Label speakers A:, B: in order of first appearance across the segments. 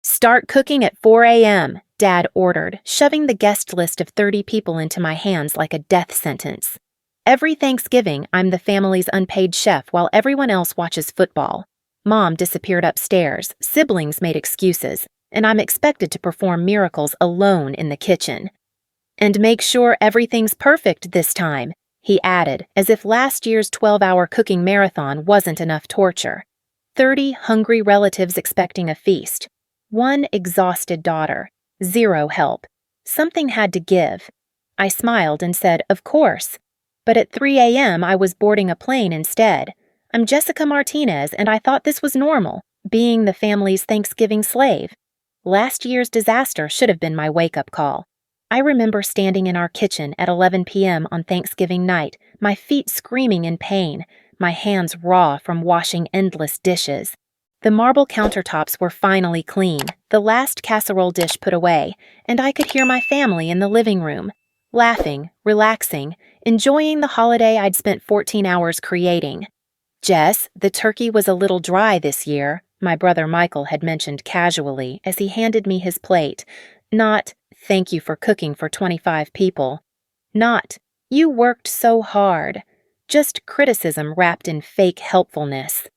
A: Start cooking at 4 a.m., Dad ordered, shoving the guest list of 30 people into my hands like a death sentence. Every Thanksgiving, I'm the family's unpaid chef while everyone else watches football. Mom disappeared upstairs, siblings made excuses, and I'm expected to perform miracles alone in the kitchen. And make sure everything's perfect this time, he added, as if last year's 12-hour cooking marathon wasn't enough torture. 30 hungry relatives expecting a feast. One exhausted daughter. Zero help. Something had to give. I smiled and said, of course. But at 3 a.m. I was boarding a plane instead. I'm Jessica Martinez, and I thought this was normal, being the family's Thanksgiving slave. Last year's disaster should have been my wake-up call. I remember standing in our kitchen at 11 p.m. on Thanksgiving night, my feet screaming in pain, my hands raw from washing endless dishes. The marble countertops were finally clean, the last casserole dish put away, and I could hear my family in the living room, laughing, relaxing, enjoying the holiday I'd spent 14 hours creating. Jess, the turkey was a little dry this year, my brother Michael had mentioned casually as he handed me his plate. Not, thank you for cooking for 25 people. Not, you worked so hard. Just criticism wrapped in fake helpfulness.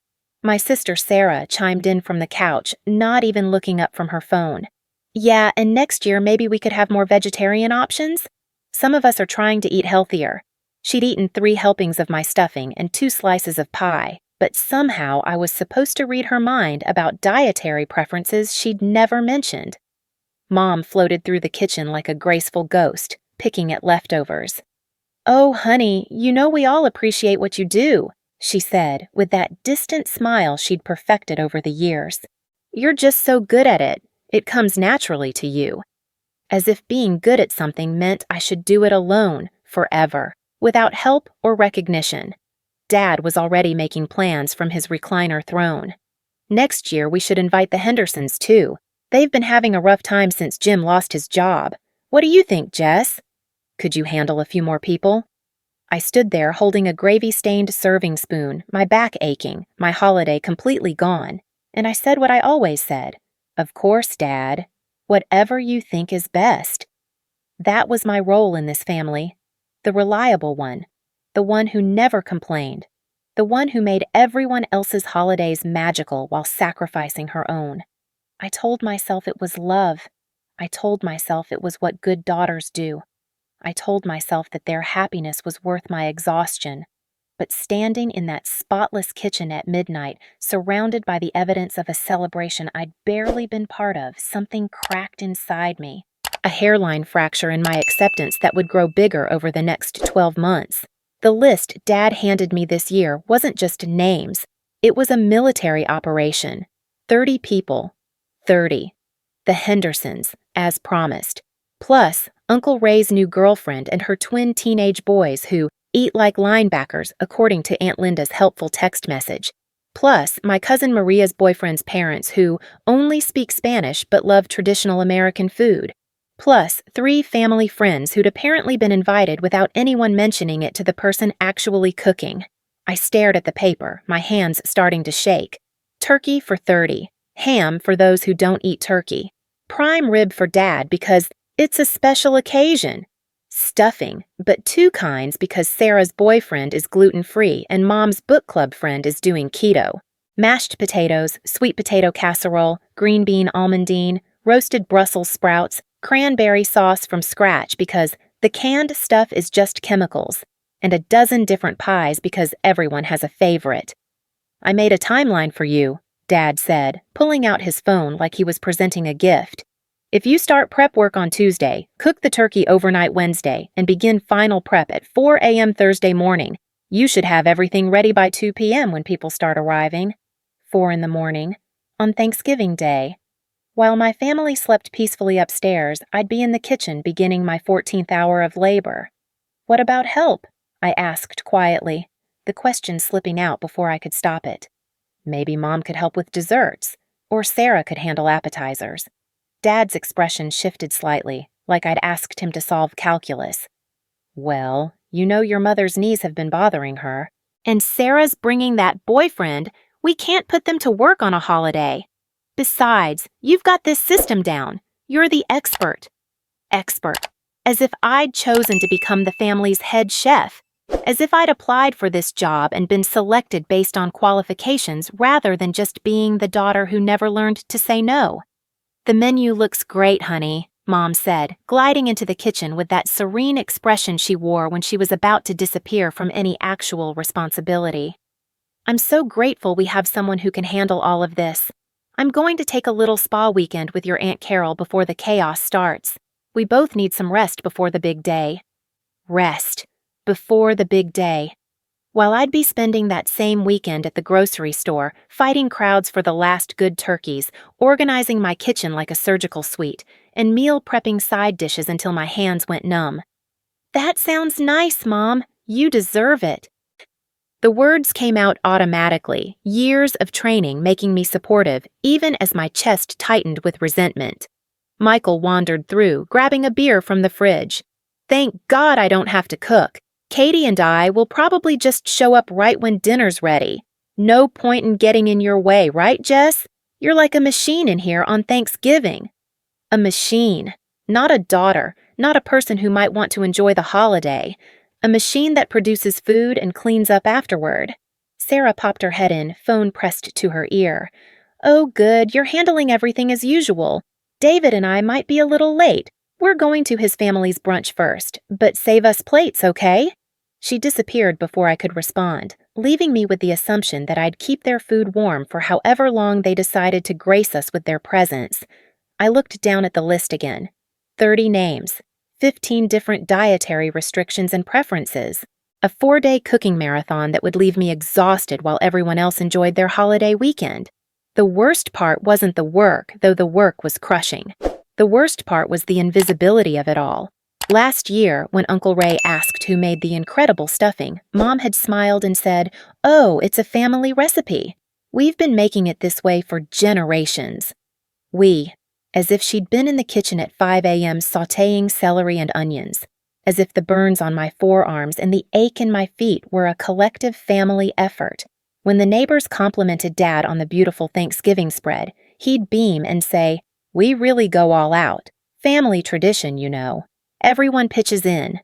A: My sister Sarah chimed in from the couch, not even looking up from her phone. Yeah, and next year maybe we could have more vegetarian options? Some of us are trying to eat healthier. She'd eaten 3 helpings of my stuffing and 2 slices of pie, but somehow I was supposed to read her mind about dietary preferences she'd never mentioned. Mom floated through the kitchen like a graceful ghost, picking at leftovers. Oh, honey, you know we all appreciate what you do, she said, with that distant smile she'd perfected over the years. You're just so good at it. It comes naturally to you. As if being good at something meant I should do it alone, forever, without help or recognition. Dad was already making plans from his recliner throne. Next year we should invite the Hendersons, too. They've been having a rough time since Jim lost his job. What do you think, Jess? Could you handle a few more people? I stood there holding a gravy-stained serving spoon, my back aching, my holiday completely gone, and I said what I always said. Of course, Dad. Whatever you think is best. That was my role in this family. The reliable one. The one who never complained. The one who made everyone else's holidays magical while sacrificing her own. I told myself it was love. I told myself it was what good daughters do. I told myself that their happiness was worth my exhaustion. But standing in that spotless kitchen at midnight, surrounded by the evidence of a celebration I'd barely been part of, something cracked inside me. A hairline fracture in my acceptance that would grow bigger over the next 12 months. The list Dad handed me this year wasn't just names. It was a military operation. 30 people. 30. The Hendersons, as promised. Plus, Uncle Ray's new girlfriend and her twin teenage boys who eat like linebackers, according to Aunt Linda's helpful text message. Plus, my cousin Maria's boyfriend's parents who only speak Spanish but love traditional American food. Plus, 3 family friends who'd apparently been invited without anyone mentioning it to the person actually cooking. I stared at the paper, my hands starting to shake. Turkey for 30. Ham for those who don't eat turkey. Prime rib for Dad because it's a special occasion. Stuffing, but 2 kinds because Sarah's boyfriend is gluten-free and Mom's book club friend is doing keto. Mashed potatoes, sweet potato casserole, green bean almondine, roasted Brussels sprouts, cranberry sauce from scratch because the canned stuff is just chemicals, and a dozen different pies because everyone has a favorite. I made a timeline for you, Dad said, pulling out his phone like he was presenting a gift. If you start prep work on Tuesday, cook the turkey overnight Wednesday, and begin final prep at 4 a.m. Thursday morning, you should have everything ready by 2 p.m. when people start arriving. 4 in the morning, on Thanksgiving Day. While my family slept peacefully upstairs, I'd be in the kitchen beginning my 14th hour of labor. What about help? I asked quietly, the question slipping out before I could stop it. Maybe Mom could help with desserts, or Sarah could handle appetizers. Dad's expression shifted slightly, like I'd asked him to solve calculus. Well, you know your mother's knees have been bothering her. And Sarah's bringing that boyfriend. We can't put them to work on a holiday. Besides, you've got this system down. You're the expert. Expert. As if I'd chosen to become the family's head chef. As if I'd applied for this job and been selected based on qualifications rather than just being the daughter who never learned to say no. "The menu looks great, honey," Mom said, gliding into the kitchen with that serene expression she wore when she was about to disappear from any actual responsibility. "I'm so grateful we have someone who can handle all of this. I'm going to take a little spa weekend with your Aunt Carol before the chaos starts. We both need some rest before the big day." Rest. Before the big day. While I'd be spending that same weekend at the grocery store, fighting crowds for the last good turkeys, organizing my kitchen like a surgical suite, and meal prepping side dishes until my hands went numb. "That sounds nice, Mom. You deserve it." The words came out automatically, years of training making me supportive, even as my chest tightened with resentment. Michael wandered through, grabbing a beer from the fridge. "Thank God I don't have to cook. Katie and I will probably just show up right when dinner's ready. No point in getting in your way, right, Jess? You're like a machine in here on Thanksgiving." A machine. Not a daughter, not a person who might want to enjoy the holiday. A machine that produces food and cleans up afterward. Sarah popped her head in, phone pressed to her ear. "Oh, good, you're handling everything as usual. David and I might be a little late. We're going to his family's brunch first, but save us plates, okay?" She disappeared before I could respond, leaving me with the assumption that I'd keep their food warm for however long they decided to grace us with their presence. I looked down at the list again. 30 names, 15 different dietary restrictions and preferences, a 4-day cooking marathon that would leave me exhausted while everyone else enjoyed their holiday weekend. The worst part wasn't the work, though the work was crushing. The worst part was the invisibility of it all. Last year, when Uncle Ray asked who made the incredible stuffing, Mom had smiled and said, "Oh, it's a family recipe. We've been making it this way for generations." We, as if she'd been in the kitchen at 5 a.m. sautéing celery and onions, as if the burns on my forearms and the ache in my feet were a collective family effort. When the neighbors complimented Dad on the beautiful Thanksgiving spread, he'd beam and say, "We really go all out. Family tradition, you know. Everyone pitches in."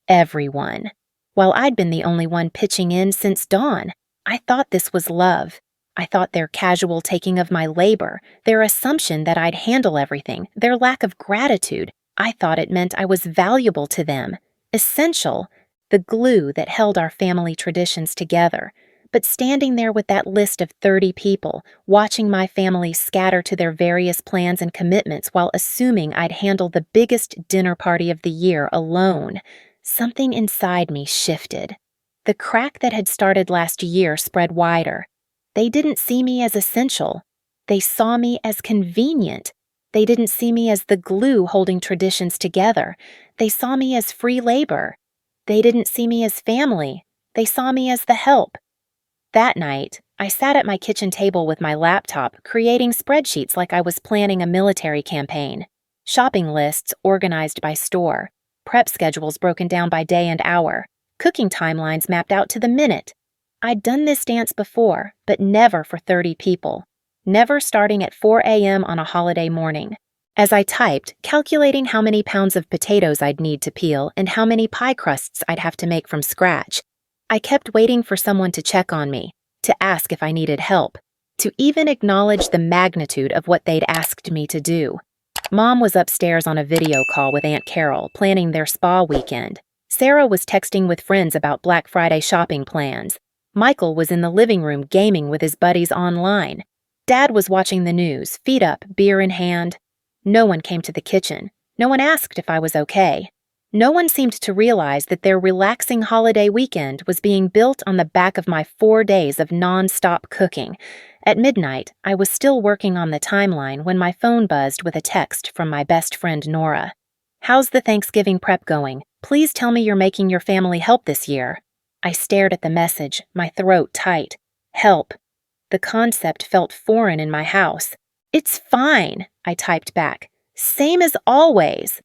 A: Everyone. While I'd been the only one pitching in since dawn, I thought this was love. I thought their casual taking of my labor, their assumption that I'd handle everything, their lack of gratitude, I thought it meant I was valuable to them, essential, the glue that held our family traditions together. But standing there with that list of 30 people, watching my family scatter to their various plans and commitments while assuming I'd handle the biggest dinner party of the year alone, something inside me shifted. The crack that had started last year spread wider. They didn't see me as essential. They saw me as convenient. They didn't see me as the glue holding traditions together. They saw me as free labor. They didn't see me as family. They saw me as the help. That night, I sat at my kitchen table with my laptop, creating spreadsheets like I was planning a military campaign. Shopping lists organized by store, prep schedules broken down by day and hour, cooking timelines mapped out to the minute. I'd done this dance before, but never for 30 people. Never starting at 4 a.m. on a holiday morning. As I typed, calculating how many pounds of potatoes I'd need to peel and how many pie crusts I'd have to make from scratch, I kept waiting for someone to check on me, to ask if I needed help, to even acknowledge the magnitude of what they'd asked me to do. Mom was upstairs on a video call with Aunt Carol, planning their spa weekend. Sarah was texting with friends about Black Friday shopping plans. Michael was in the living room gaming with his buddies online. Dad was watching the news, feet up, beer in hand. No one came to the kitchen. No one asked if I was okay. No one seemed to realize that their relaxing holiday weekend was being built on the back of my 4 days of non-stop cooking. At midnight, I was still working on the timeline when my phone buzzed with a text from my best friend Nora. "How's the Thanksgiving prep going? Please tell me you're making your family help this year." I stared at the message, my throat tight. Help. The concept felt foreign in my house. "It's fine," I typed back. "Same as always."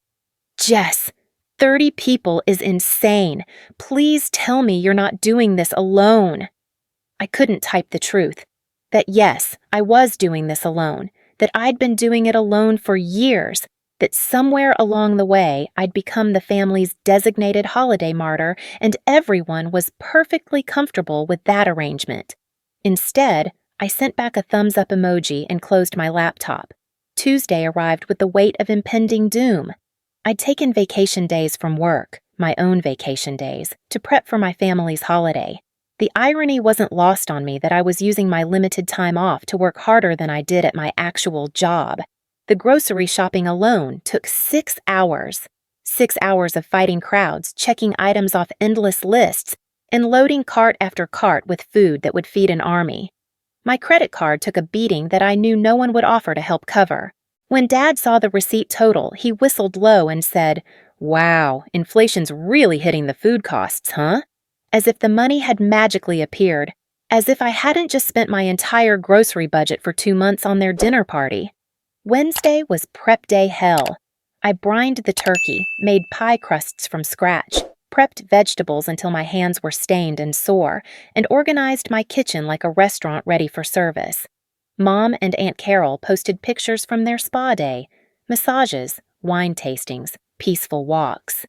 A: "Jess, 30 people is insane. Please tell me you're not doing this alone." I couldn't type the truth. That yes, I was doing this alone. that I'd been doing it alone for years, that somewhere along the way I'd become the family's designated holiday martyr, and everyone was perfectly comfortable with that arrangement. Instead, I sent back a thumbs-up emoji and closed my laptop. Tuesday arrived with the weight of impending doom. I'd taken vacation days from work, my own vacation days, to prep for my family's holiday. The irony wasn't lost on me that I was using my limited time off to work harder than I did at my actual job. The grocery shopping alone took 6 hours. 6 hours of fighting crowds, checking items off endless lists, and loading cart after cart with food that would feed an army. My credit card took a beating that I knew no one would offer to help cover. When Dad saw the receipt total, he whistled low and said, "Wow, inflation's really hitting the food costs, huh?" As if the money had magically appeared, as if I hadn't just spent my entire grocery budget for 2 months on their dinner party. Wednesday was prep day hell. I brined the turkey, made pie crusts from scratch, prepped vegetables until my hands were stained and sore, and organized my kitchen like a restaurant ready for service. Mom and Aunt Carol posted pictures from their spa day, massages, wine tastings, peaceful walks.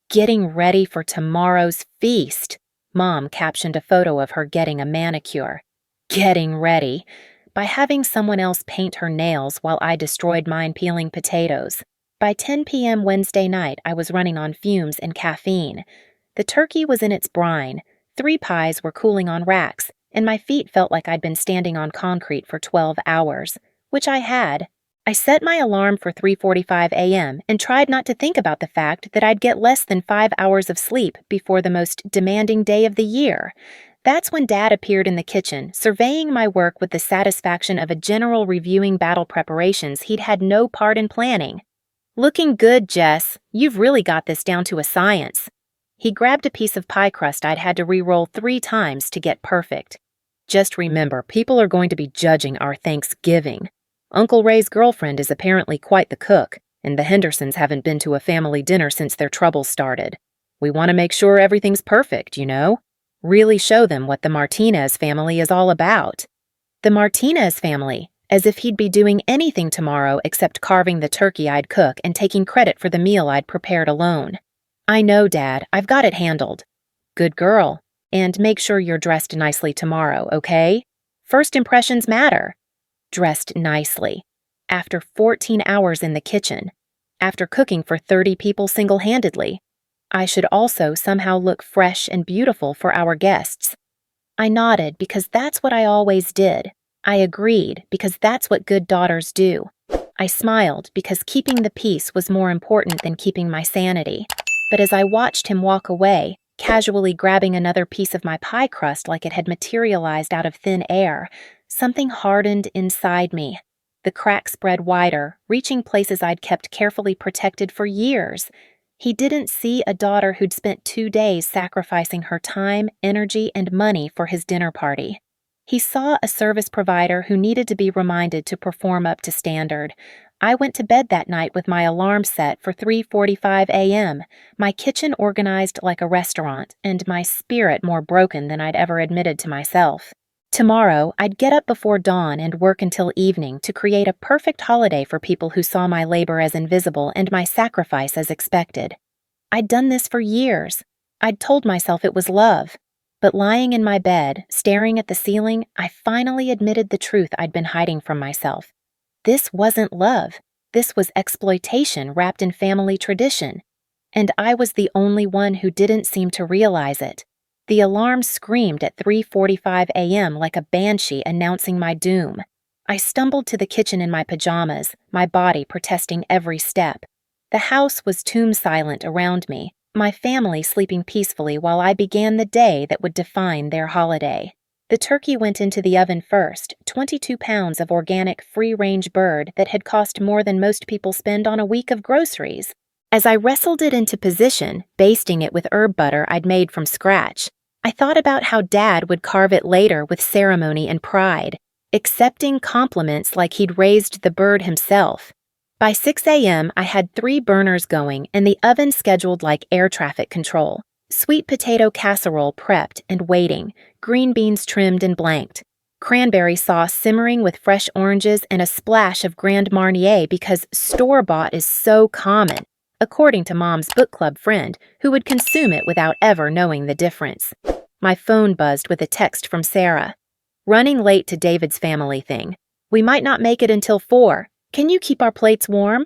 A: Getting ready for tomorrow's feast. Mom captioned a photo of her getting a manicure. Getting ready. By having someone else paint her nails while I destroyed mine peeling potatoes. By 10 p.m. Wednesday night, I was running on fumes and caffeine. The turkey was in its brine, 3 pies were cooling on racks, and my feet felt like I'd been standing on concrete for 12 hours, which I had. I set my alarm for 3:45 a.m. and tried not to think about the fact that I'd get less than 5 hours of sleep before the most demanding day of the year. That's when Dad appeared in the kitchen, surveying my work with the satisfaction of a general reviewing battle preparations he'd had no part in planning. "Looking good, Jess. You've really got this down to a science." He grabbed a piece of pie crust I'd had to re-roll 3 times to get perfect. "Just remember, people are going to be judging our Thanksgiving. Uncle Ray's girlfriend is apparently quite the cook, and the Hendersons haven't been to a family dinner since their troubles started. We want to make sure everything's perfect, you know? Really show them what the Martinez family is all about." The Martinez family, as if he'd be doing anything tomorrow except carving the turkey I'd cook and taking credit for the meal I'd prepared alone. "I know, Dad, I've got it handled." "Good girl. And make sure you're dressed nicely tomorrow, okay? First impressions matter." Dressed nicely. After 14 hours in the kitchen. After cooking for 30 people single-handedly. I should also somehow look fresh and beautiful for our guests. I nodded because that's what I always did. I agreed because that's what good daughters do. I smiled because keeping the peace was more important than keeping my sanity. But as I watched him walk away, casually grabbing another piece of my pie crust like it had materialized out of thin air, something hardened inside me. The crack spread wider, reaching places I'd kept carefully protected for years. He didn't see a daughter who'd spent 2 days sacrificing her time, energy, and money for his dinner party. He saw a service provider who needed to be reminded to perform up to standard. I went to bed that night with my alarm set for 3:45 a.m., my kitchen organized like a restaurant, and my spirit more broken than I'd ever admitted to myself. Tomorrow, I'd get up before dawn and work until evening to create a perfect holiday for people who saw my labor as invisible and my sacrifice as expected. I'd done this for years. I'd told myself it was love. But lying in my bed, staring at the ceiling, I finally admitted the truth I'd been hiding from myself. This wasn't love. This was exploitation wrapped in family tradition. And I was the only one who didn't seem to realize it. The alarm screamed at 3:45 a.m. like a banshee announcing my doom. I stumbled to the kitchen in my pajamas, my body protesting every step. The house was tomb-silent around me, my family sleeping peacefully while I began the day that would define their holiday. The turkey went into the oven first, 22 pounds of organic free-range bird that had cost more than most people spend on a week of groceries. As I wrestled it into position, basting it with herb butter I'd made from scratch, I thought about how Dad would carve it later with ceremony and pride, accepting compliments like he'd raised the bird himself. By 6 a.m., I had 3 burners going and the oven scheduled like air traffic control. Sweet potato casserole prepped and waiting, green beans trimmed and blanked. cranberry sauce simmering with fresh oranges, and a splash of Grand Marnier because store-bought is so common, according to Mom's book club friend, who would consume it without ever knowing the difference. My phone buzzed with a text from Sarah. Running late to David's family thing. We might not make it until 4. Can you keep our plates warm?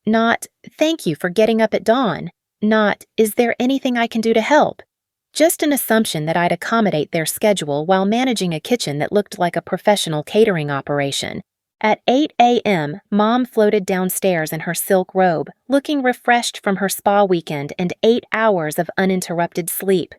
A: Not, thank you for getting up at dawn. Not, is there anything I can do to help? Just an assumption that I'd accommodate their schedule while managing a kitchen that looked like a professional catering operation. At 8 a.m., Mom floated downstairs in her silk robe, looking refreshed from her spa weekend and 8 hours of uninterrupted sleep.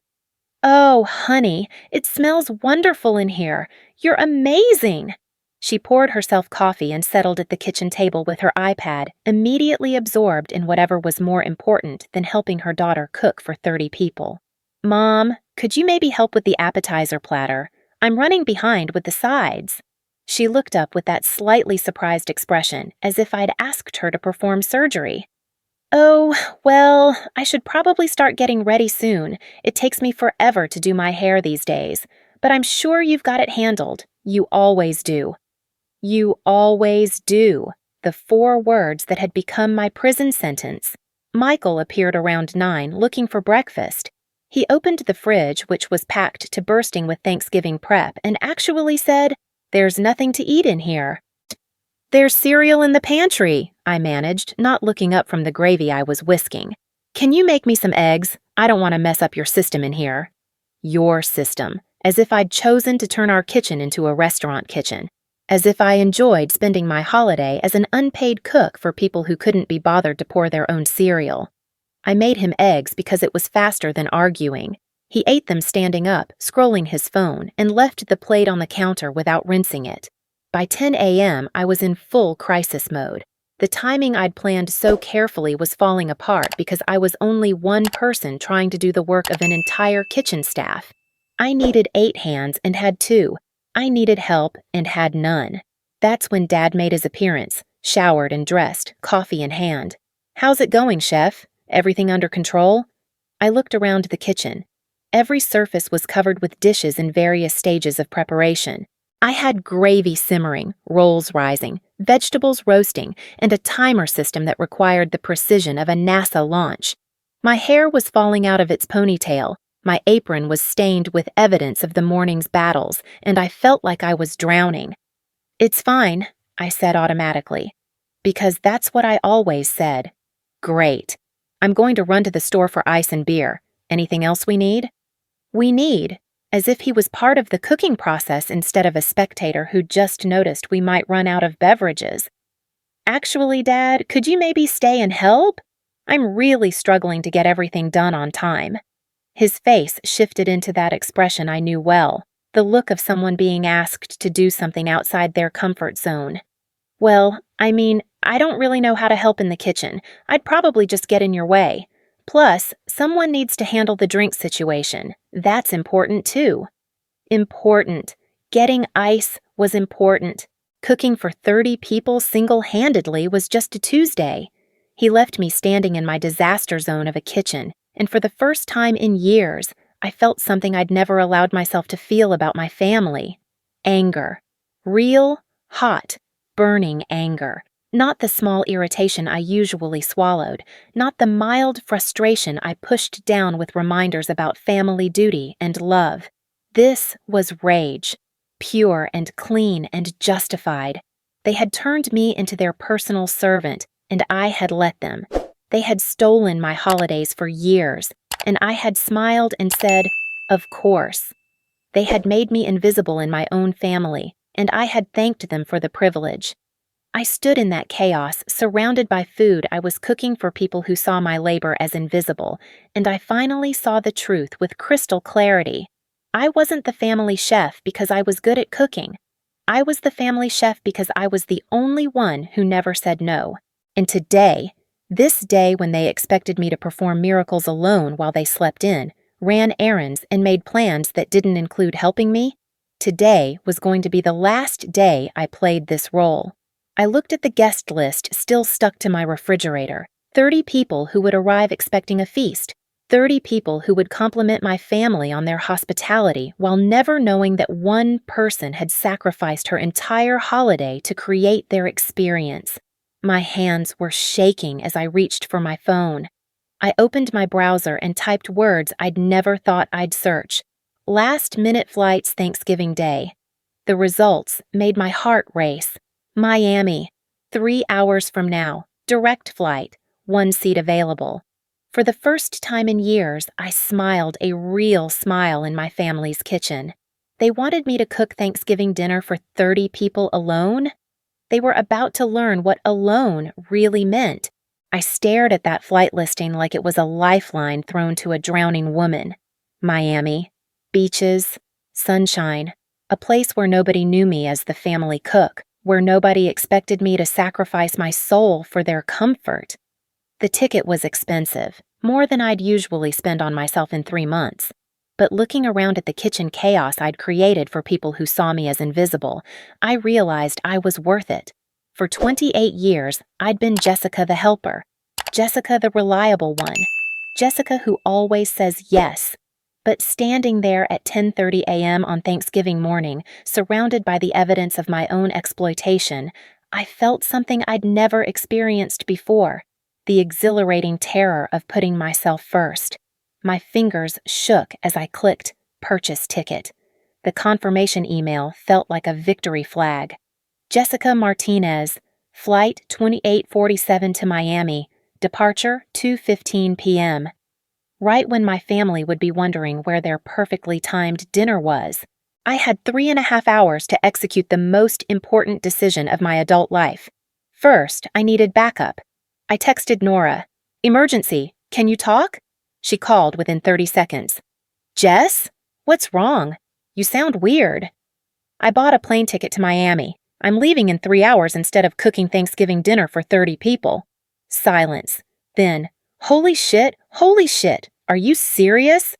A: Oh, honey, it smells wonderful in here. You're amazing! She poured herself coffee and settled at the kitchen table with her iPad, immediately absorbed in whatever was more important than helping her daughter cook for 30 people. Mom, could you maybe help with the appetizer platter? I'm running behind with the sides. She looked up with that slightly surprised expression, as if I'd asked her to perform surgery. Oh, well, I should probably start getting ready soon. It takes me forever to do my hair these days. But I'm sure you've got it handled. You always do. You always do. The 4 words that had become my prison sentence. Michael appeared around 9, looking for breakfast. He opened the fridge, which was packed to bursting with Thanksgiving prep, and actually said, "There's nothing to eat in here." "There's cereal in the pantry," I managed, not looking up from the gravy I was whisking. "Can you make me some eggs? I don't want to mess up your system in here." Your system, as if I'd chosen to turn our kitchen into a restaurant kitchen. As if I enjoyed spending my holiday as an unpaid cook for people who couldn't be bothered to pour their own cereal. I made him eggs because it was faster than arguing. He ate them standing up, scrolling his phone, and left the plate on the counter without rinsing it. By 10 a.m., I was in full crisis mode. The timing I'd planned so carefully was falling apart because I was only one person trying to do the work of an entire kitchen staff. I needed 8 hands and had 2. I needed help and had none. That's when Dad made his appearance, showered and dressed, coffee in hand. "How's it going, Chef? Everything under control?" I looked around the kitchen. Every surface was covered with dishes in various stages of preparation. I had gravy simmering, rolls rising, vegetables roasting, and a timer system that required the precision of a NASA launch. My hair was falling out of its ponytail. My apron was stained with evidence of the morning's battles, and I felt like I was drowning. "It's fine," I said automatically, because that's what I always said. "Great. I'm going to run to the store for ice and beer. Anything else we need?" "We need," as if he was part of the cooking process instead of a spectator who just noticed we might run out of beverages. "Actually, Dad, could you maybe stay and help? I'm really struggling to get everything done on time." His face shifted into that expression I knew well, the look of someone being asked to do something outside their comfort zone. "Well, I mean, I don't really know how to help in the kitchen. I'd probably just get in your way. Plus, someone needs to handle the drink situation. That's important too." Important. Getting ice was important. Cooking for 30 people single-handedly was just a Tuesday. He left me standing in my disaster zone of a kitchen, and for the first time in years, I felt something I'd never allowed myself to feel about my family. Anger. Real, hot, burning anger. Not the small irritation I usually swallowed, not the mild frustration I pushed down with reminders about family duty and love. This was rage, pure and clean and justified. They had turned me into their personal servant, and I had let them. They had stolen my holidays for years, and I had smiled and said, "Of course." They had made me invisible in my own family, and I had thanked them for the privilege. I stood in that chaos, surrounded by food I was cooking for people who saw my labor as invisible, and I finally saw the truth with crystal clarity. I wasn't the family chef because I was good at cooking. I was the family chef because I was the only one who never said no. And today, this day when they expected me to perform miracles alone while they slept in, ran errands, and made plans that didn't include helping me, today was going to be the last day I played this role. I looked at the guest list still stuck to my refrigerator, 30 people who would arrive expecting a feast. 30 people who would compliment my family on their hospitality while never knowing that one person had sacrificed her entire holiday to create their experience. My hands were shaking as I reached for my phone. I opened my browser and typed words I'd never thought I'd search. Last-minute flights Thanksgiving Day. The results made my heart race. Miami, 3 hours from now, direct flight, 1 seat available. For the first time in years, I smiled a real smile in my family's kitchen. They wanted me to cook Thanksgiving dinner for 30 people alone? They were about to learn what alone really meant. I stared at that flight listing like it was a lifeline thrown to a drowning woman. Miami, beaches, sunshine, a place where nobody knew me as the family cook, where nobody expected me to sacrifice my soul for their comfort. The ticket was expensive, more than I'd usually spend on myself in 3 months. But looking around at the kitchen chaos I'd created for people who saw me as invisible, I realized I was worth it. For 28 years, I'd been Jessica the helper, Jessica the reliable one, Jessica who always says yes. But standing there at 10:30 a.m. on Thanksgiving morning, surrounded by the evidence of my own exploitation, I felt something I'd never experienced before. The exhilarating terror of putting myself first. My fingers shook as I clicked Purchase Ticket. The confirmation email felt like a victory flag. Jessica Martinez, Flight 2847 to Miami, departure 2:15 p.m. Right when my family would be wondering where their perfectly timed dinner was. I had 3.5 hours to execute the most important decision of my adult life. First, I needed backup. I texted Nora, "Emergency, can you talk?" She called within 30 seconds. "Jess? What's wrong? You sound weird." "I bought a plane ticket to Miami. I'm leaving in 3 hours instead of cooking Thanksgiving dinner for 30 people. Silence. Then, holy shit, are you serious?"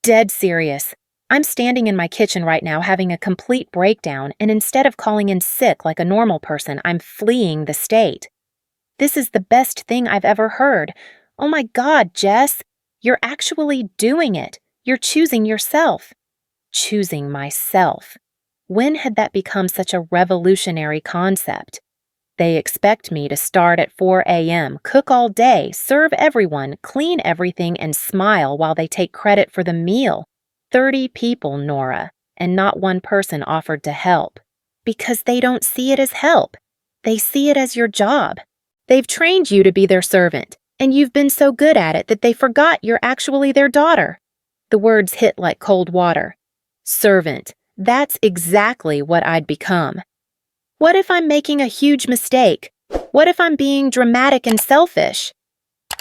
A: "Dead serious. I'm standing in my kitchen right now having a complete breakdown, and instead of calling in sick like a normal person, I'm fleeing the state." "This is the best thing I've ever heard. Oh my God, Jess, you're actually doing it. You're choosing yourself." Choosing myself. When had that become such a revolutionary concept? They expect me to start at 4 a.m., cook all day, serve everyone, clean everything, and smile while they take credit for the meal. 30 people, Nora, and not one person offered to help. Because they don't see it as help. They see it as your job. They've trained you to be their servant, and you've been so good at it that they forgot you're actually their daughter. The words hit like cold water. Servant. That's exactly what I'd become. What if I'm making a huge mistake? What if I'm being dramatic and selfish?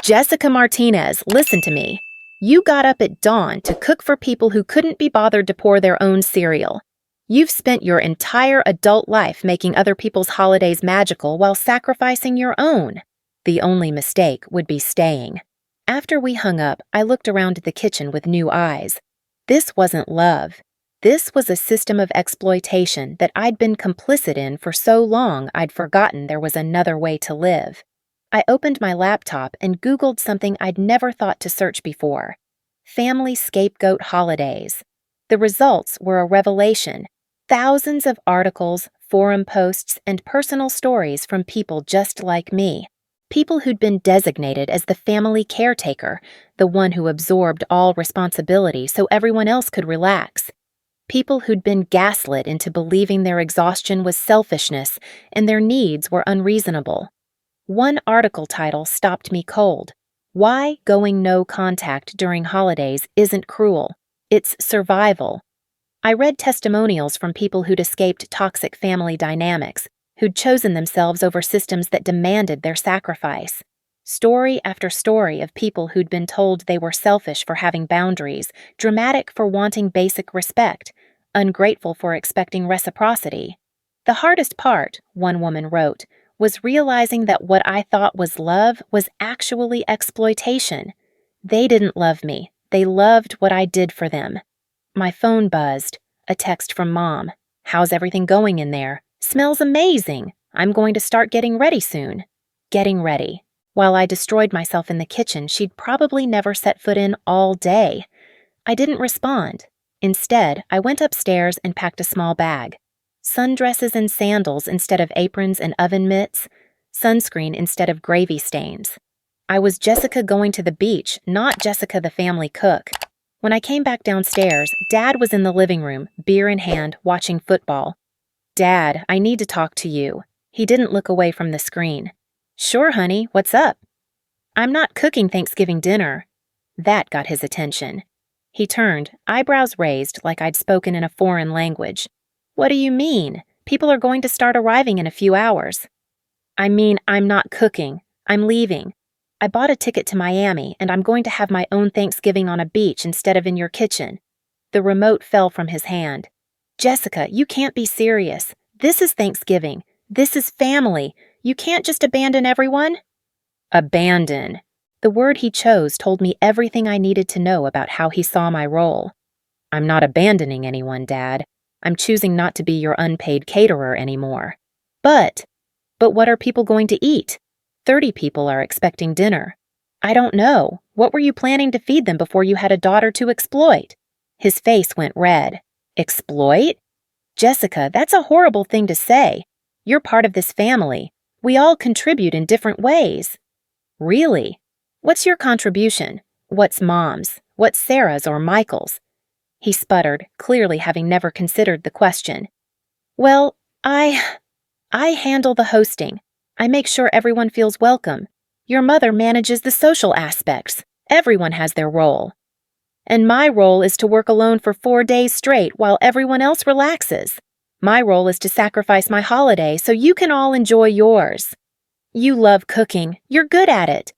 A: Jessica Martinez, listen to me. You got up at dawn to cook for people who couldn't be bothered to pour their own cereal. You've spent your entire adult life making other people's holidays magical while sacrificing your own. The only mistake would be staying. After we hung up, I looked around the kitchen with new eyes. This wasn't love. This was a system of exploitation that I'd been complicit in for so long I'd forgotten there was another way to live. I opened my laptop and Googled something I'd never thought to search before. Family scapegoat holidays. The results were a revelation. Thousands of articles, forum posts, and personal stories from people just like me. People who'd been designated as the family caretaker, the one who absorbed all responsibility so everyone else could relax. People who'd been gaslit into believing their exhaustion was selfishness and their needs were unreasonable. One article title stopped me cold. Why going no contact during holidays isn't cruel. It's survival. I read testimonials from people who'd escaped toxic family dynamics, who'd chosen themselves over systems that demanded their sacrifice. Story after story of people who'd been told they were selfish for having boundaries, dramatic for wanting basic respect, ungrateful for expecting reciprocity. The hardest part, one woman wrote, was realizing that what I thought was love was actually exploitation. They didn't love me. They loved what I did for them. My phone buzzed. A text from Mom. "How's everything going in there? Smells amazing. I'm going to start getting ready soon." Getting ready. While I destroyed myself in the kitchen she'd probably never set foot in all day. I didn't respond. Instead, I went upstairs and packed a small bag. Sundresses and sandals instead of aprons and oven mitts. Sunscreen instead of gravy stains. I was Jessica going to the beach, not Jessica the family cook. When I came back downstairs, Dad was in the living room, beer in hand, watching football. "Dad, I need to talk to you." He didn't look away from the screen. "Sure, honey, what's up?" "I'm not cooking Thanksgiving dinner." That got his attention. He turned, eyebrows raised like I'd spoken in a foreign language. "What do you mean? People are going to start arriving in a few hours." "I mean, I'm not cooking. I'm leaving. I bought a ticket to Miami, and I'm going to have my own Thanksgiving on a beach instead of in your kitchen." The remote fell from his hand. "Jessica, you can't be serious. This is Thanksgiving. This is family. You can't just abandon everyone." Abandon. The word he chose told me everything I needed to know about how he saw my role. "I'm not abandoning anyone, Dad. I'm choosing not to be your unpaid caterer anymore." But what are people going to eat? 30 people are expecting dinner." "I don't know. What were you planning to feed them before you had a daughter to exploit?" His face went red. "Exploit? Jessica, that's a horrible thing to say. You're part of this family. We all contribute in different ways." "Really? What's your contribution? What's Mom's? What's Sarah's or Michael's?" He sputtered, clearly having never considered the question. "Well, I handle the hosting. I make sure everyone feels welcome. Your mother manages the social aspects. Everyone has their role. And my role is to work alone for 4 days straight while everyone else relaxes. My role is to sacrifice my holiday so you can all enjoy yours. You love cooking. You're good at it.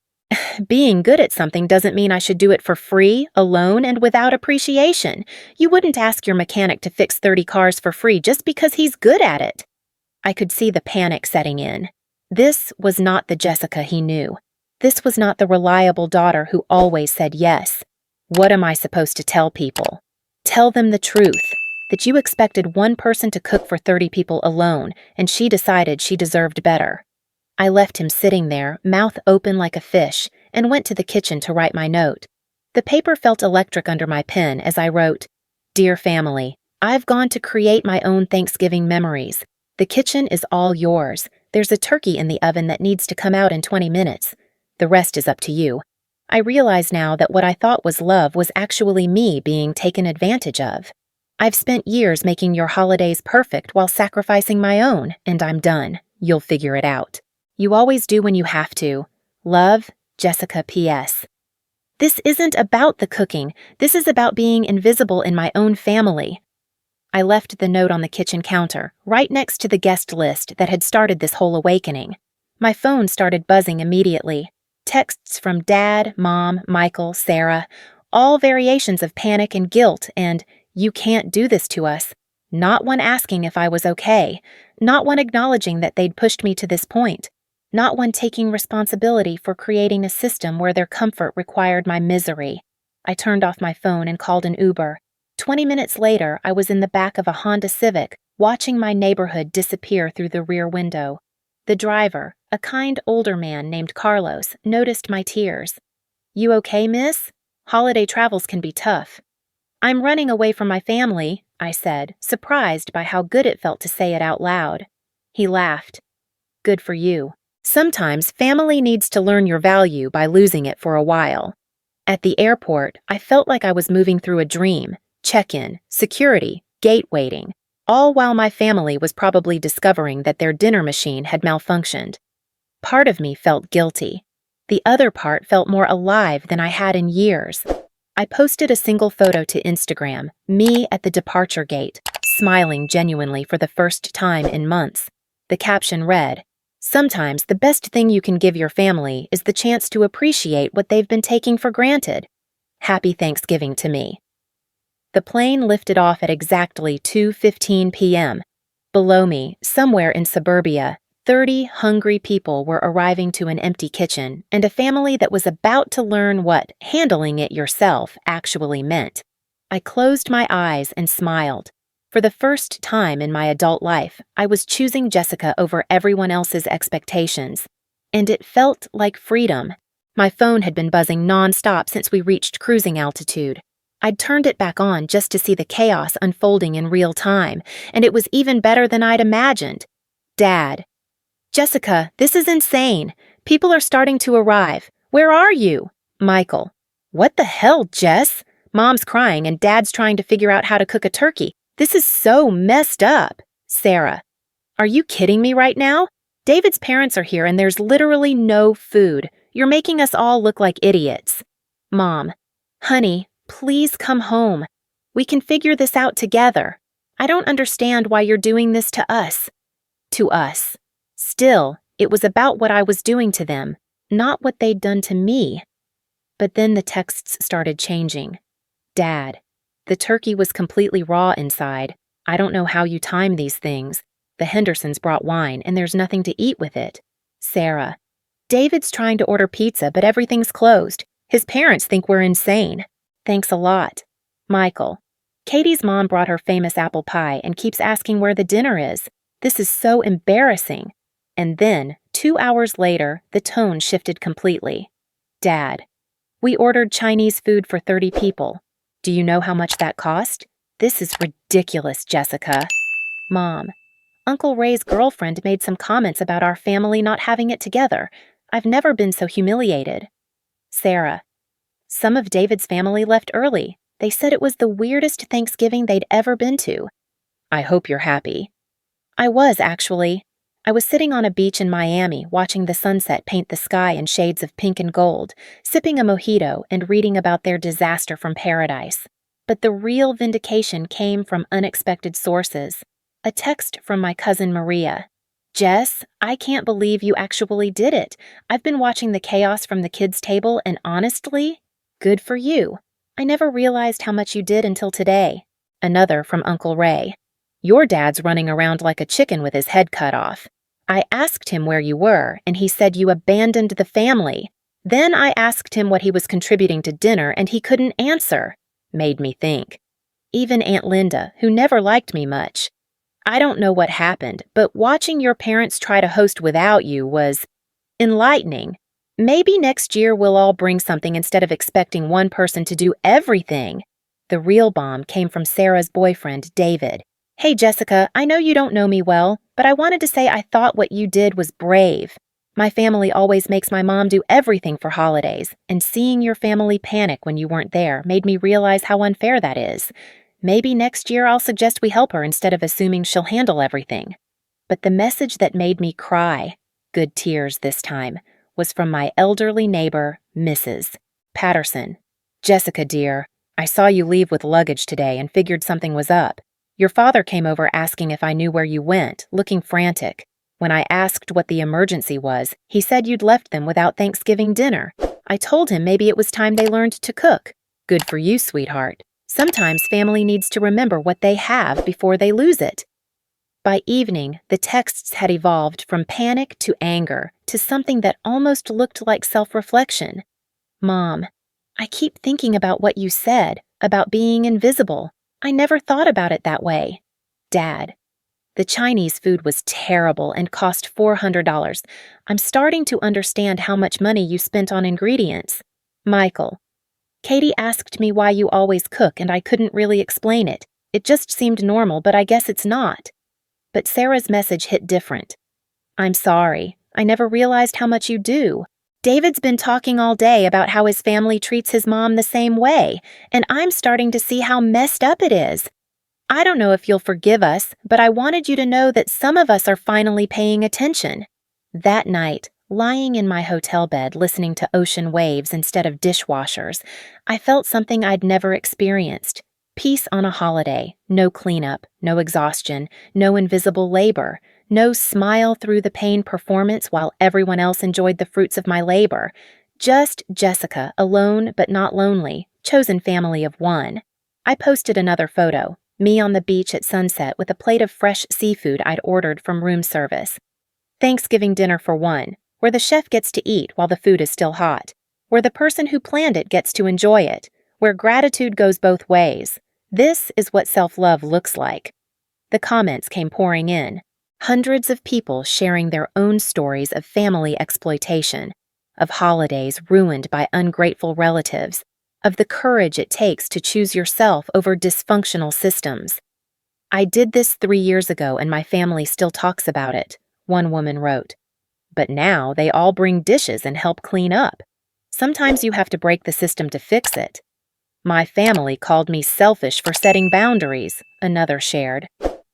A: Being good at something doesn't mean I should do it for free, alone, and without appreciation. You wouldn't ask your mechanic to fix 30 cars for free just because he's good at it." I could see the panic setting in. This was not the Jessica he knew. This was not the reliable daughter who always said yes. What am I supposed to tell people? Tell them the truth, that you expected one person to cook for 30 people alone, and she decided she deserved better. I left him sitting there, mouth open like a fish, and went to the kitchen to write my note. The paper felt electric under my pen as I wrote, "Dear family, I've gone to create my own Thanksgiving memories. The kitchen is all yours. There's a turkey in the oven that needs to come out in 20 minutes. The rest is up to you. I realize now that what I thought was love was actually me being taken advantage of. I've spent years making your holidays perfect while sacrificing my own, and I'm done. You'll figure it out. You always do when you have to. Love, Jessica P.S." This isn't about the cooking. This is about being invisible in my own family. I left the note on the kitchen counter, right next to the guest list that had started this whole awakening. My phone started buzzing immediately. Texts from Dad, Mom, Michael, Sarah, all variations of panic and guilt and, "You can't do this to us." Not one asking if I was okay. Not one acknowledging that they'd pushed me to this point. Not one taking responsibility for creating a system where their comfort required my misery. I turned off my phone and called an Uber. 20 minutes later, I was in the back of a Honda Civic, watching my neighborhood disappear through the rear window. The driver, a kind older man named Carlos, noticed my tears. "You okay, miss? Holiday travels can be tough." "I'm running away from my family," I said, surprised by how good it felt to say it out loud. He laughed. "Good for you. Sometimes family needs to learn your value by losing it for a while." At the airport, I felt like I was moving through a dream. Check-in, security, gate waiting, all while my family was probably discovering that their dinner machine had malfunctioned. Part of me felt guilty. The other part felt more alive than I had in years. I posted a single photo to Instagram, me at the departure gate, smiling genuinely for the first time in months. The caption read, "Sometimes the best thing you can give your family is the chance to appreciate what they've been taking for granted. Happy Thanksgiving to me." The plane lifted off at exactly 2:15 p.m. Below me, somewhere in suburbia, 30 hungry people were arriving to an empty kitchen and a family that was about to learn what handling it yourself actually meant. I closed my eyes and smiled. For the first time in my adult life, I was choosing Jessica over everyone else's expectations. and it felt like freedom. My phone had been buzzing nonstop since we reached cruising altitude. I'd turned it back on just to see the chaos unfolding in real time, and it was even better than I'd imagined. Dad. Jessica, this is insane. People are starting to arrive. Where are you? Michael. What the hell, Jess? Mom's crying and Dad's trying to figure out how to cook a turkey. This is so messed up. Sarah. Are you kidding me right now? David's parents are here and there's literally no food. You're making us all look like idiots. Mom. Honey, please come home. We can figure this out together. I don't understand why you're doing this to us. To us. Still, it was about what I was doing to them, not what they'd done to me. But then the texts started changing. Dad. The turkey was completely raw inside. I don't know how you time these things. The Hendersons brought wine and there's nothing to eat with it. Sarah. David's trying to order pizza, but everything's closed. His parents think we're insane. Thanks a lot. Michael. Katie's mom brought her famous apple pie and keeps asking where the dinner is. This is so embarrassing. And then, 2 hours later, the tone shifted completely. Dad. We ordered Chinese food for 30 people. Do you know how much that cost? This is ridiculous, Jessica. Mom. Uncle Ray's girlfriend made some comments about our family not having it together. I've never been so humiliated. Sarah. Some of David's family left early. They said it was the weirdest Thanksgiving they'd ever been to. I hope you're happy. I was, actually. I was sitting on a beach in Miami watching the sunset paint the sky in shades of pink and gold, sipping a mojito and reading about their disaster from paradise. But the real vindication came from unexpected sources. A text from my cousin Maria. Jess, I can't believe you actually did it. I've been watching the chaos from the kids' table and honestly, good for you. I never realized how much you did until today. Another from Uncle Ray. Your dad's running around like a chicken with his head cut off. I asked him where you were, and he said you abandoned the family. Then I asked him what he was contributing to dinner, and he couldn't answer. Made me think. Even Aunt Linda, who never liked me much. I don't know what happened, but watching your parents try to host without you was enlightening. Maybe next year we'll all bring something instead of expecting one person to do everything. The real bomb came from Sarah's boyfriend, David. Hey, Jessica, I know you don't know me well, but I wanted to say I thought what you did was brave. My family always makes my mom do everything for holidays, and seeing your family panic when you weren't there made me realize how unfair that is. Maybe next year I'll suggest we help her instead of assuming she'll handle everything. But the message that made me cry, good tears this time, was from my elderly neighbor, Mrs. Patterson. Jessica, dear, I saw you leave with luggage today and figured something was up. Your father came over asking if I knew where you went, looking frantic. When I asked what the emergency was, he said you'd left them without Thanksgiving dinner. I told him maybe it was time they learned to cook. Good for you, sweetheart. Sometimes family needs to remember what they have before they lose it. By evening, the texts had evolved from panic to anger to something that almost looked like self-reflection. Mom, I keep thinking about what you said, about being invisible. I never thought about it that way. Dad, the Chinese food was terrible and cost $400. I'm starting to understand how much money you spent on ingredients. Michael, Katie asked me why you always cook and I couldn't really explain it. It just seemed normal, but I guess it's not. But Sarah's message hit different. I'm sorry. I never realized how much you do. David's been talking all day about how his family treats his mom the same way, and I'm starting to see how messed up it is. I don't know if you'll forgive us, but I wanted you to know that some of us are finally paying attention. That night, lying in my hotel bed listening to ocean waves instead of dishwashers, I felt something I'd never experienced. Peace on a holiday, no cleanup, no exhaustion, no invisible labor, no smile through the pain performance while everyone else enjoyed the fruits of my labor. Just Jessica, alone but not lonely, chosen family of one. I posted another photo, me on the beach at sunset with a plate of fresh seafood I'd ordered from room service. Thanksgiving dinner for one, where the chef gets to eat while the food is still hot, where the person who planned it gets to enjoy it, where gratitude goes both ways. This is what self-love looks like. The comments came pouring in. Hundreds of people sharing their own stories of family exploitation, of holidays ruined by ungrateful relatives, of the courage it takes to choose yourself over dysfunctional systems. "I did this 3 years ago and my family still talks about it," one woman wrote. "But now they all bring dishes and help clean up. Sometimes you have to break the system to fix it." "My family called me selfish for setting boundaries," another shared.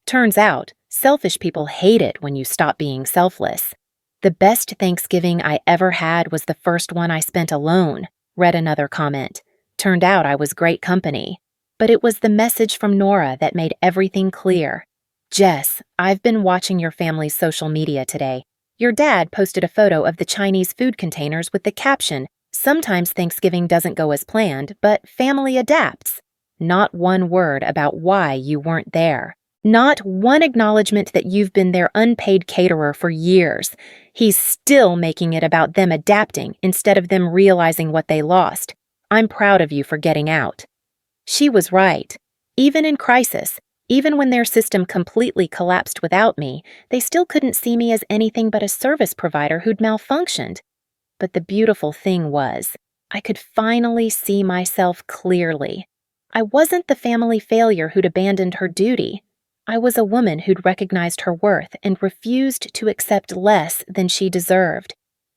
A: "Turns out, selfish people hate it when you stop being selfless." "The best Thanksgiving I ever had was the first one I spent alone," read another comment. "Turned out I was great company." But it was the message from Nora that made everything clear. "Jess, I've been watching your family's social media today. Your dad posted a photo of the Chinese food containers with the caption, 'Sometimes Thanksgiving doesn't go as planned, but family adapts.' Not one word about why you weren't there. Not one acknowledgement that you've been their unpaid caterer for years. He's still making it about them adapting instead of them realizing what they lost. I'm proud of you for getting out." She was right. Even in crisis, even when their system completely collapsed without me, they still couldn't see me as anything but a service provider who'd malfunctioned. But the beautiful thing was, I could finally see myself clearly. I wasn't the family failure who'd abandoned her duty. I was a woman who'd recognized her worth and refused to accept less than she deserved.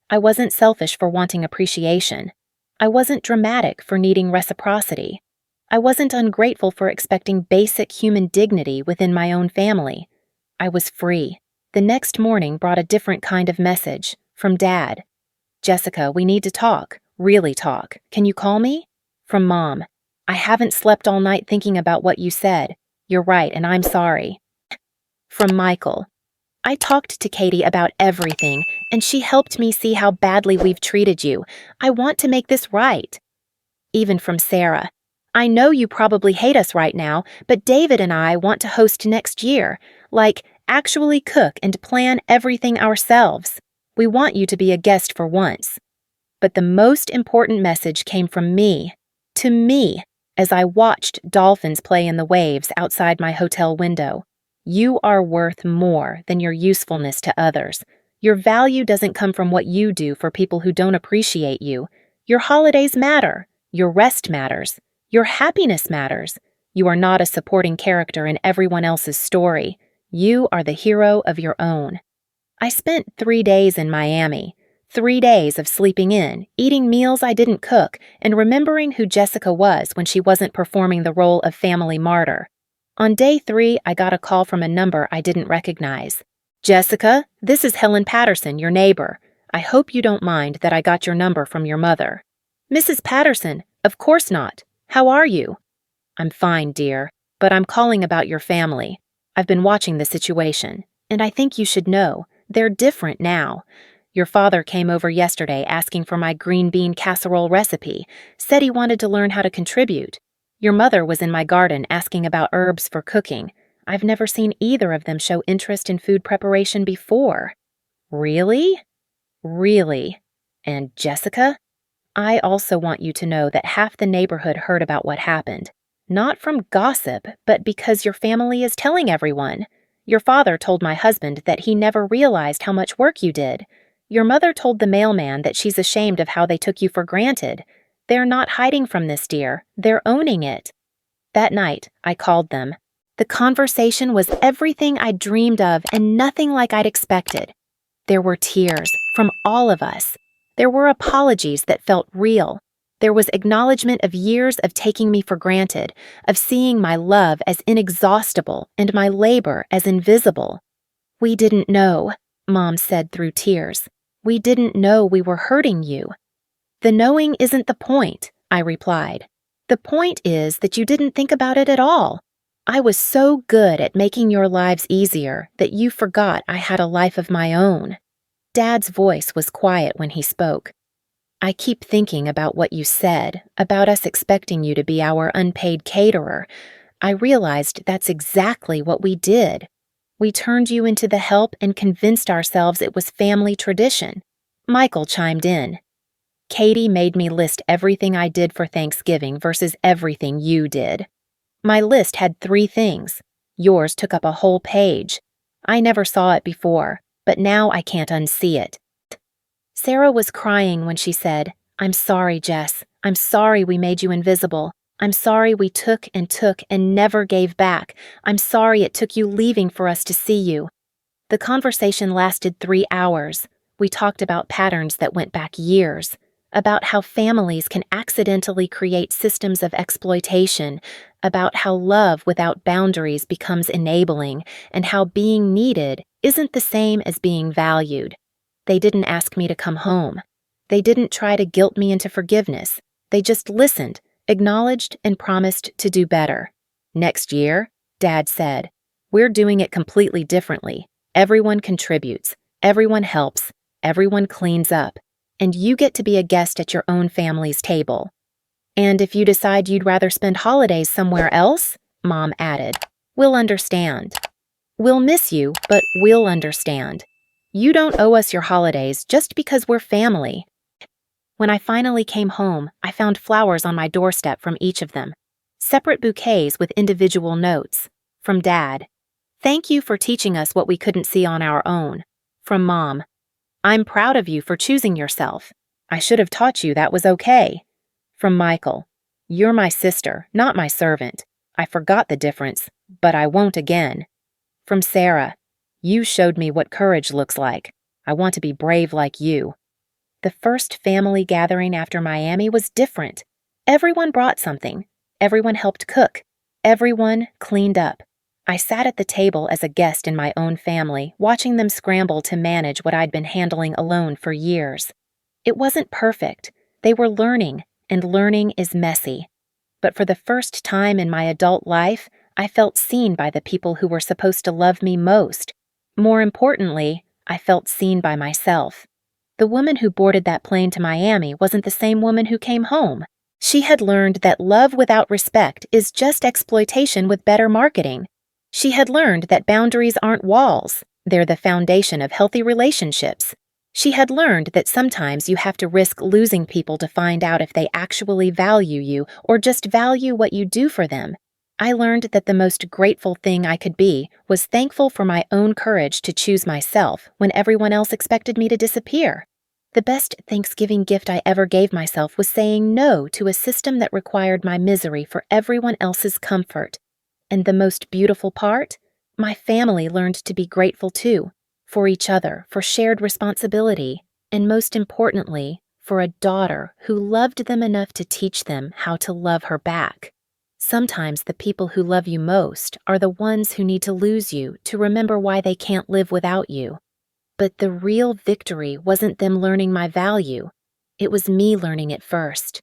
A: I wasn't selfish for wanting appreciation. I wasn't dramatic for needing reciprocity. I wasn't ungrateful for expecting basic human dignity within my own family. I was free. The next morning brought a different kind of message, from Dad. "Jessica, we need to talk. Really talk. Can you call me?" From Mom. "I haven't slept all night thinking about what you said. You're right, and I'm sorry." From Michael. "I talked to Katie about everything, and she helped me see how badly we've treated you. I want to make this right." Even from Sarah. "I know you probably hate us right now, but David and I want to host next year. Like, actually cook and plan everything ourselves. We want you to be a guest for once." But the most important message came from me, to me, as I watched dolphins play in the waves outside my hotel window. You are worth more than your usefulness to others. Your value doesn't come from what you do for people who don't appreciate you. Your holidays matter. Your rest matters. Your happiness matters. You are not a supporting character in everyone else's story. You are the hero of your own. I spent 3 days in Miami. 3 days of sleeping in, eating meals I didn't cook, and remembering who Jessica was when she wasn't performing the role of family martyr. On day 3, I got a call from a number I didn't recognize. "Jessica, this is Helen Patterson, your neighbor. I hope you don't mind that I got your number from your mother." "Mrs. Patterson, of course not. How are you?" "I'm fine, dear, but I'm calling about your family. I've been watching the situation, and I think you should know, they're different now. Your father came over yesterday asking for my green bean casserole recipe, said he wanted to learn how to contribute. Your mother was in my garden asking about herbs for cooking. I've never seen either of them show interest in food preparation before." "Really? Really? And Jessica? I also want you to know that half the neighborhood heard about what happened. Not from gossip, but because your family is telling everyone. Your father told my husband that he never realized how much work you did. Your mother told the mailman that she's ashamed of how they took you for granted. They're not hiding from this, dear. They're owning it." That night, I called them. The conversation was everything I'd dreamed of and nothing like I'd expected. There were tears from all of us. There were apologies that felt real. There was acknowledgement of years of taking me for granted, of seeing my love as inexhaustible and my labor as invisible. "We didn't know," Mom said through tears. "We didn't know we were hurting you." "The knowing isn't the point," I replied. "The point is that you didn't think about it at all. I was so good at making your lives easier that you forgot I had a life of my own." Dad's voice was quiet when he spoke. "I keep thinking about what you said, about us expecting you to be our unpaid caterer. I realized that's exactly what we did. We turned you into the help and convinced ourselves it was family tradition." Michael chimed in. "Katie made me list everything I did for Thanksgiving versus everything you did. My list had 3 things. Yours took up a whole page. I never saw it before, but now I can't unsee it. Sarah was crying when she said, "I'm sorry, Jess. I'm sorry we made you invisible. I'm sorry we took and never gave back. I'm sorry it took you leaving for us to see you." The conversation lasted 3 hours. We talked about patterns that went back years, about how families can accidentally create systems of exploitation, about how love without boundaries becomes enabling, and how being needed isn't the same as being valued. They didn't ask me to come home. They didn't try to guilt me into forgiveness. They just listened, acknowledged, and promised to do better. "Next year," Dad said, "we're doing it completely differently. Everyone contributes, everyone helps, everyone cleans up, and you get to be a guest at your own family's table. And if you decide you'd rather spend holidays somewhere else," Mom added, "we'll understand. We'll miss you, but we'll understand. You don't owe us your holidays just because we're family." When I finally came home, I found flowers on my doorstep from each of them, separate bouquets with individual notes. From Dad, "Thank you for teaching us what we couldn't see on our own." From Mom, "I'm proud of you for choosing yourself. I should have taught you that was okay." From Michael, "You're my sister, not my servant. I forgot the difference, but I won't again." From Sarah, "You showed me what courage looks like. I want to be brave like you." The first family gathering after Miami was different. Everyone brought something. Everyone helped cook. Everyone cleaned up. I sat at the table as a guest in my own family, watching them scramble to manage what I'd been handling alone for years. It wasn't perfect. They were learning, and learning is messy. But for the first time in my adult life, I felt seen by the people who were supposed to love me most. More importantly, I felt seen by myself. The woman who boarded that plane to Miami wasn't the same woman who came home. She had learned that love without respect is just exploitation with better marketing. She had learned that boundaries aren't walls, they're the foundation of healthy relationships. She had learned that sometimes you have to risk losing people to find out if they actually value you or just value what you do for them. I learned that the most grateful thing I could be was thankful for my own courage to choose myself when everyone else expected me to disappear. The best Thanksgiving gift I ever gave myself was saying no to a system that required my misery for everyone else's comfort. And the most beautiful part? My family learned to be grateful too, for each other, for shared responsibility, and most importantly, for a daughter who loved them enough to teach them how to love her back. Sometimes the people who love you most are the ones who need to lose you to remember why they can't live without you. But the real victory wasn't them learning my value. It was me learning it first.